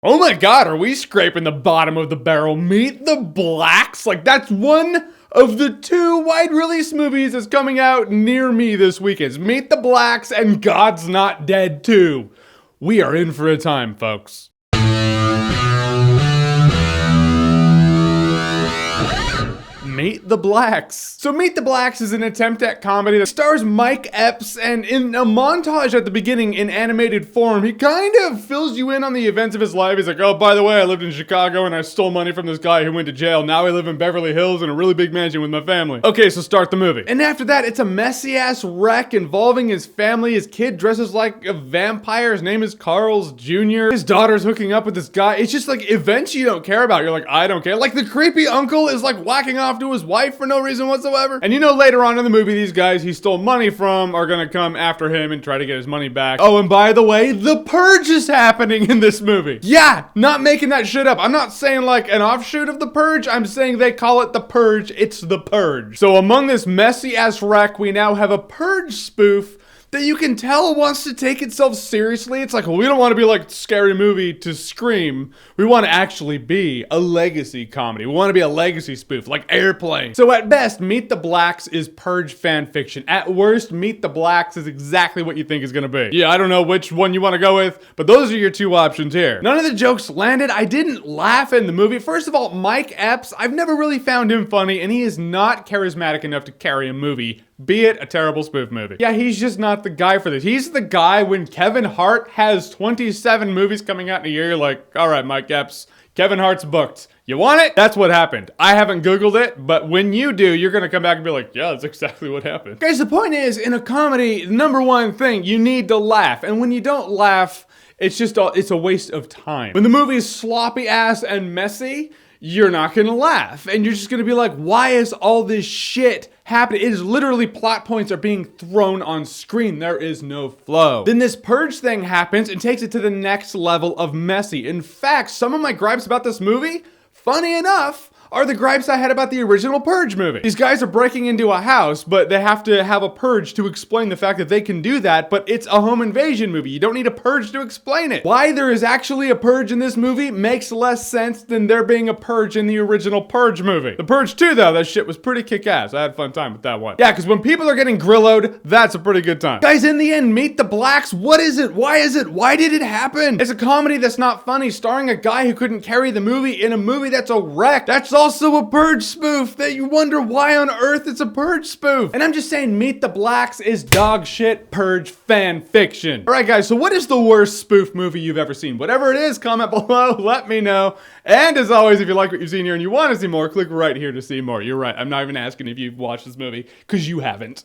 Oh my god, are we scraping the bottom of the barrel? Meet the Blacks? Like, that's one of the two wide release movies that's coming out near me this weekend. It's Meet the Blacks and God's Not Dead 2. We are in for a time, folks. Meet the Blacks. So Meet the Blacks is an attempt at comedy that stars Mike Epps, and in a montage at the beginning in animated form, he kind of fills you in on the events of his life. He's like, oh, by the way, I lived in Chicago and I stole money from this guy who went to jail. Now I live in Beverly Hills in a really big mansion with my family. Okay, so start the movie. And after that, it's a messy ass wreck involving his family. His kid dresses like a vampire. His name is Carl's Jr. His daughter's hooking up with this guy. It's just like events you don't care about. You're like, I don't care. Like the creepy uncle is like whacking off to his wife for no reason whatsoever. And you know, later on in the movie, these guys he stole money from are gonna come after him and try to get his money back. Oh, and by the way, the Purge is happening in this movie. Yeah, not making that shit up. I'm not saying like an offshoot of the Purge. I'm saying they call it the Purge. It's the Purge. So among this messy ass wreck, we now have a Purge spoof that you can tell wants to take itself seriously. It's like, well, we don't want to be like Scary Movie to Scream. We want to actually be a legacy comedy. We want to be a legacy spoof, like Airplane. So at best, Meet the Blacks is Purge fan fiction. At worst, Meet the Blacks is exactly what you think it's gonna be. Yeah, I don't know which one you want to go with, but those are your two options here. None of the jokes landed. I didn't laugh in the movie. First of all, Mike Epps, I've never really found him funny, and he is not charismatic enough to carry a movie, be it a terrible spoof movie. Yeah, he's just not the guy for this. He's the guy when Kevin Hart has 27 movies coming out in a year, you're like, all right, Mike Epps, Kevin Hart's booked. You want it? That's what happened. I haven't Googled it, but when you do, you're gonna come back and be like, yeah, that's exactly what happened. Guys, the point is, in a comedy, the number one thing, you need to laugh. And when you don't laugh, it's a waste of time. When the movie is sloppy ass and messy, you're not gonna laugh. And you're just gonna be like, why is all this shit happening? It is literally plot points are being thrown on screen. There is no flow. Then this Purge thing happens and takes it to the next level of messy. In fact, some of my gripes about this movie, funny enough, are the gripes I had about the original Purge movie. These guys are breaking into a house, but they have to have a purge to explain the fact that they can do that, but it's a home invasion movie. You don't need a purge to explain it. Why there is actually a purge in this movie makes less sense than there being a purge in the original Purge movie. The Purge 2, though, that shit was pretty kick-ass. I had a fun time with that one. Yeah, because when people are getting Grilloed, that's a pretty good time. Guys, in the end, Meet the Blacks. What is it? Why is it? Why did it happen? It's a comedy that's not funny, starring a guy who couldn't carry the movie in a movie that's a wreck. That's also a Purge spoof that you wonder why on earth it's a Purge spoof. And I'm just saying Meet the Blacks is dog shit Purge fan fiction. All right, guys, so what is the worst spoof movie you've ever seen? Whatever it is, comment below, let me know. And as always, if you like what you've seen here and you want to see more, click right here to see more. You're right, I'm not even asking if you've watched this movie, because you haven't.